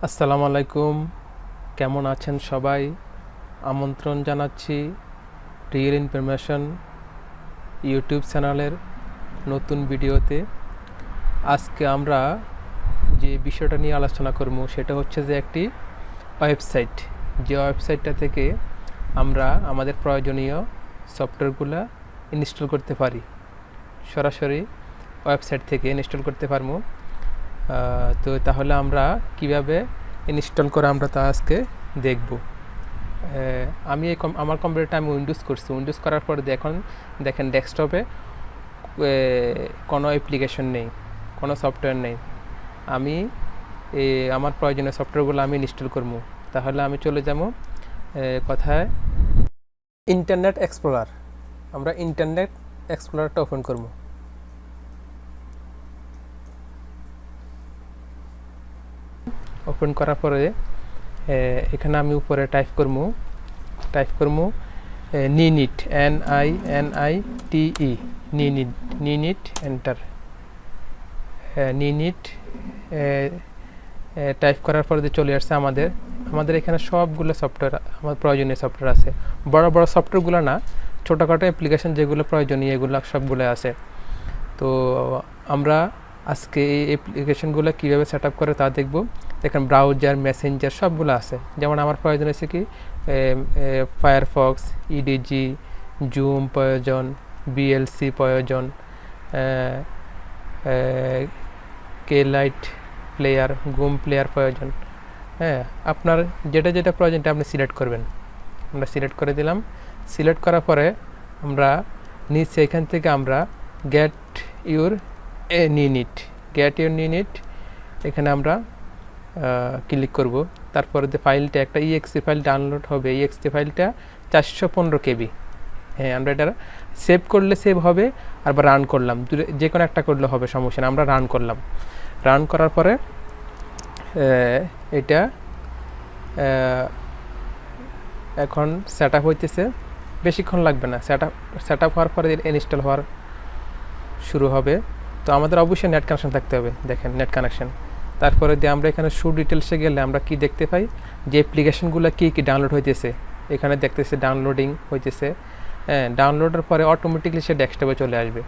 আসসালামু আলাইকুম, কেমন আছেন সবাই? আমন্ত্রণ জানাচ্ছি রিয়েল ইনফরমেশন ইউটিউব চ্যানেলের নতুন ভিডিওতে। আজকে আমরা যে বিষয়টা নিয়ে আলোচনা করব সেটা হচ্ছে যে একটি ওয়েবসাইট, যে ওয়েবসাইটটা থেকে আমরা আমাদের প্রয়োজনীয় সফটওয়্যারগুলো ইনস্টল করতে পারি, সরাসরি ওয়েবসাইট থেকে ইনস্টল করতে পারবো। তো তাহলে আমরা কিভাবে ইনস্টল করে আমরা তা আজকে দেখব। আমি আমার কম্পিউটারটা আমি উইন্ডোজ করছি। উইন্ডোজ করার পরে দেখেন ডেস্কটপে কোনো অ্যাপ্লিকেশন নেই, কোনো সফটওয়্যার নেই। আমি আমার প্রয়োজনীয় সফটওয়্যারগুলো আমি ইনস্টল করবো। তাহলে আমি চলে যাব কথায় ইন্টারনেট এক্সপ্লোরার। আমরা ইন্টারনেট এক্সপ্লোরারটা ওপেন করব। ওপেন করার পরে এখানে আমি উপরে টাইপ করবো নিনিট, NINITE, নিনিট, এন্টার। নিনিট টাইপ করার পরে চলে আসছে আমাদের এখানে সবগুলো সফটওয়্যার, আমার প্রয়োজনীয় সফটওয়্যার আছে। বড় বড় সফটওয়্যারগুলো না, ছোটোখাটো অ্যাপ্লিকেশন যেগুলো প্রয়োজনীয় এগুলো সবগুলো আছে। তো আমরা আজকে এই অ্যাপ্লিকেশনগুলো কীভাবে সেট আপ করে তা দেখব। দেখেন ব্রাউজার, মেসেঞ্জার সবগুলো আছে। যেমন আমার প্রয়োজন আছে কি ফায়ারফক্স, ইডিজি, জুম প্রয়োজন, বিএলসি প্রয়োজন, লাইট প্লেয়ার, গুম প্লেয়ার প্রয়োজন। হ্যাঁ, আপনার যেটা যেটা প্রয়োজনটা আপনি সিলেক্ট করবেন। আমরা সিলেক্ট করে দিলাম। সিলেক্ট করার পরে আমরা নিচে এখান থেকে আমরা গেট ইউর নিনিট এখানে আমরা ক্লিক করব। তারপরে যে ফাইলটা একটা ইএক্সি ফাইল ডাউনলোড হবে, ইএক্সি ফাইলটা 415 KB। হ্যাঁ, আমরা এটা সেভ করলে সেভ হবে, আর বা রান করলাম, যে কোনো একটা করলে হবে, সমস্যা না। আমরা রান করলাম। রান করার পরে এটা এখন সেট আপ হইতেছে, বেশিক্ষণ লাগবে না। সেট আপ হওয়ার পরে ইনস্টল হওয়ার শুরু হবে। তো আমাদের অবশ্যই নেট কানেকশন থাকতে হবে। দেখেন নেট কানেকশন। তারপরে দিয়ে আমরা এখানে শো ডিটেলসে গেলে আমরা কি দেখতে পাই, যে অ্যাপ্লিকেশনগুলো কী কী ডাউনলোড হইতেছে এখানে দেখতেছে, ডাউনলোডিং হইতেছে। হ্যাঁ, ডাউনলোডের পরে অটোমেটিকলি সে ডেস্কটপে চলে আসবে।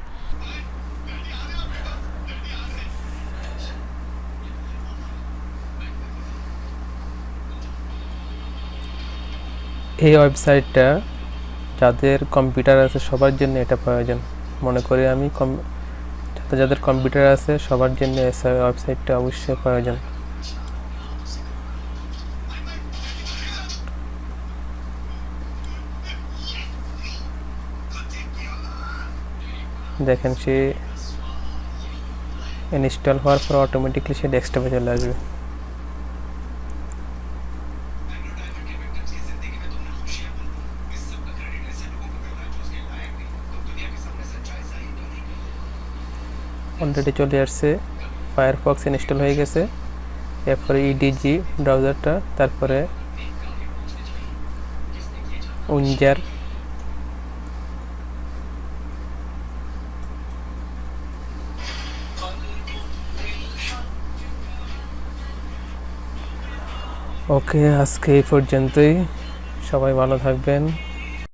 এই ওয়েবসাইটটা যাদের কম্পিউটার আছে সবার জন্য এটা প্রয়োজন মনে করি আমি। যাদের কম্পিউটার আছে সবার জন্য এই ওয়েবসাইটটা অবশ্যই প্রয়োজন। দেখেন সে ইনস্টল হওয়ার পর অটোমেটিকলি সে ডেস্কটপে চলে আসবে। অলরেডি চলে আসছে, ফায়ারফক্স ইনস্টল হয়ে গেছে। এরপরে ইডিজি ব্রাউজারটা, তারপরে উইঞ্জার, ওকে, আজকে এই পর্যন্তই। সবাই ভালো থাকবেন।